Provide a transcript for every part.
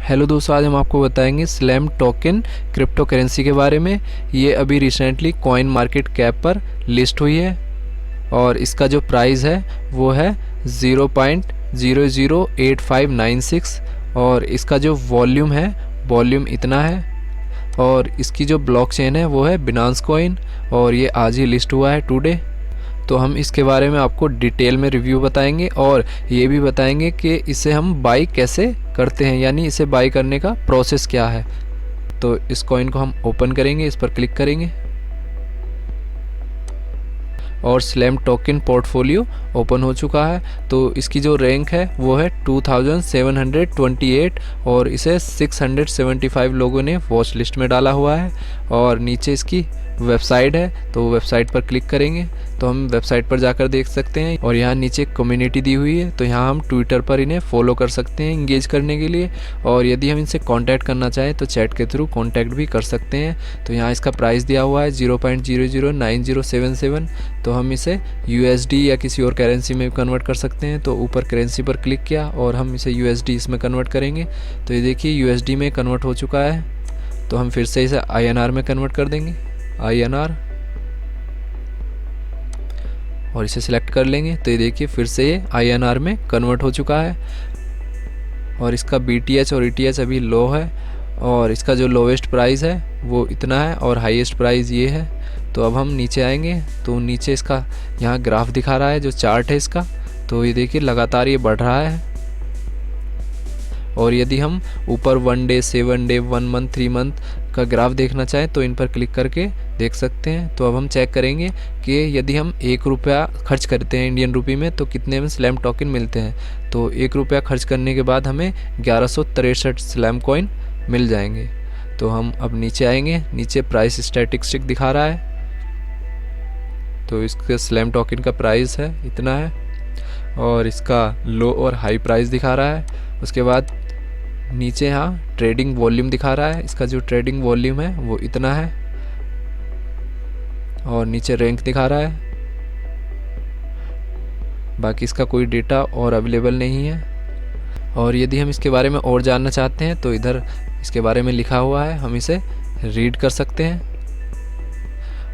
Hello दोस्तों, आज हम आपको बताएंगे स्लैम टोकन क्रिप्टो करेंसी के बारे में। ये अभी रिसेंटली कॉइन मार्केट कैप पर लिस्ट हुई है और इसका जो प्राइस है वो है 0.008596 और इसका जो वॉल्यूम इतना है और इसकी जो ब्लॉकचेन है वो है बिनांस कॉइन और ये आज ही लिस्ट हुआ है टुडे। तो हम इसके बारे में आपको डिटेल में रिव्यू बताएंगे और ये भी बताएंगे कि इसे हम बाई कैसे करते हैं, यानी इसे बाई करने का प्रोसेस क्या है। तो इस कॉइन को हम ओपन करेंगे, इस पर क्लिक करेंगे और स्लैम टोकन पोर्टफोलियो ओपन हो चुका है। तो इसकी जो रैंक है वो है 2728 और इसे 675 लोगों ने वॉच लिस्ट में डाला हुआ है। और नीचे इसकी वेबसाइट है, तो वेबसाइट पर क्लिक करेंगे तो हम वेबसाइट पर जाकर देख सकते हैं। और यहाँ नीचे कम्युनिटी दी हुई है, तो यहाँ हम ट्विटर पर इन्हें फॉलो कर सकते हैं इंगेज करने के लिए। और यदि हम इनसे कांटेक्ट करना चाहें तो चैट के थ्रू कांटेक्ट भी कर सकते हैं। तो यहाँ इसका प्राइस दिया हुआ है 0.009077। तो हम इसे USD या किसी और करेंसी में कन्वर्ट कर सकते हैं। तो ऊपर करेंसी पर क्लिक किया और हम इसे USD इसमें कन्वर्ट करेंगे। तो ये देखिए USD में कन्वर्ट हो चुका है। तो हम फिर से इसे INR में कन्वर्ट कर देंगे, INR, और इसे सिलेक्ट कर लेंगे। तो ये देखिए फिर से ये INR में कन्वर्ट हो चुका है। और इसका BTH और ETH अभी लो है और इसका जो लोवेस्ट प्राइस है वो इतना है और हाईएस्ट प्राइस ये है। तो अब हम नीचे आएंगे तो नीचे इसका यहाँ ग्राफ दिखा रहा है, जो चार्ट है इसका। तो ये देखिए लगातार ये बढ़ रहा है। और यदि हम ऊपर 1 डे, 7 डे, 1 मंथ, 3 मंथ का ग्राफ देखना चाहें तो इन पर क्लिक करके देख सकते हैं। तो अब हम चेक करेंगे कि यदि हम 1 रुपया खर्च करते हैं इंडियन रुपी में तो कितने में स्लैम टोकन मिलते हैं। तो 1 रुपया खर्च करने के बाद हमें 1163 स्लैम कॉइन मिल जाएंगे। तो हम अब नीचे आएंगे, नीचे प्राइस स्टैटिस्टिक दिखा रहा है। तो इसके स्लैम टोकन का प्राइस है इतना है और इसका लो और हाई प्राइस दिखा रहा है। उसके बाद नीचे यहाँ ट्रेडिंग वॉल्यूम दिखा रहा है, इसका जो ट्रेडिंग वॉल्यूम है वो इतना है। और नीचे रैंक दिखा रहा है, बाकी इसका कोई डेटा और अवेलेबल नहीं है। और यदि हम इसके बारे में और जानना चाहते हैं तो इधर इसके बारे में लिखा हुआ है, हम इसे रीड कर सकते हैं।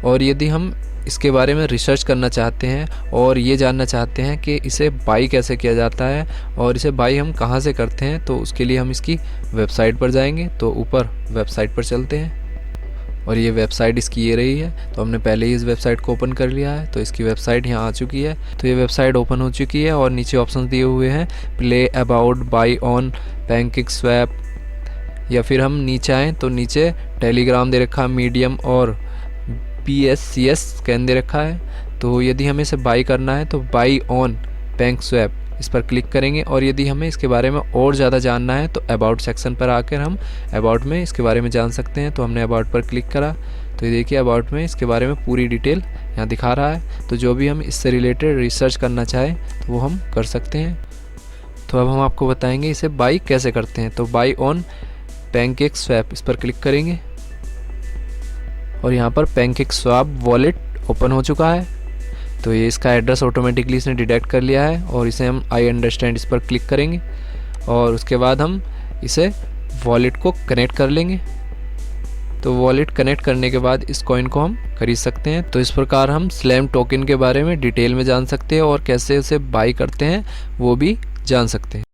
और यदि हम इसके बारे में रिसर्च करना चाहते हैं और ये जानना चाहते हैं कि इसे बाई कैसे किया जाता है और इसे बाई हम कहाँ से करते हैं, तो उसके लिए हम इसकी वेबसाइट पर जाएंगे। तो ऊपर वेबसाइट पर चलते हैं और ये वेबसाइट इसकी ये रही है। तो हमने पहले ही इस वेबसाइट को ओपन कर लिया है। तो इसकी वेबसाइट यहाँ आ चुकी है। तो ये वेबसाइट ओपन हो चुकी है और नीचे ऑप्शन दिए हुए हैं play about, by on, pancake swap, या फिर हम नीचे आएँ तो नीचे टेलीग्राम दे रखा है, मीडियम और PSCS स्कैन दे रखा है। तो यदि हमें इसे बाई करना है तो बाई ऑन पैनकेक स्वैप इस पर क्लिक करेंगे। और यदि हमें इसके बारे में और ज़्यादा जानना है तो अबाउट सेक्शन पर आकर हम अबाउट में इसके बारे में जान सकते हैं। तो हमने अबाउट पर क्लिक करा तो ये देखिए अबाउट में इसके बारे में पूरी डिटेल यहाँ दिखा रहा है। तो जो भी हम इससे रिलेटेड रिसर्च करना चाहें तो वो हम कर सकते हैं। तो अब हम आपको बताएंगे इसे बाई कैसे करते हैं। तो बाई ऑन पैनकेक स्वैप इस पर क्लिक करेंगे और यहाँ पर पैनकेक स्वैप वॉलेट ओपन हो चुका है। तो ये इसका एड्रेस ऑटोमेटिकली इसने डिटेक्ट कर लिया है और इसे हम आई अंडरस्टैंड इस पर क्लिक करेंगे और उसके बाद हम इसे वॉलेट को कनेक्ट कर लेंगे। तो वॉलेट कनेक्ट करने के बाद इस कॉइन को हम खरीद सकते हैं। तो इस प्रकार हम स्लैम टोकन के बारे में डिटेल में जान सकते हैं और कैसे उसे बाई करते हैं वो भी जान सकते हैं।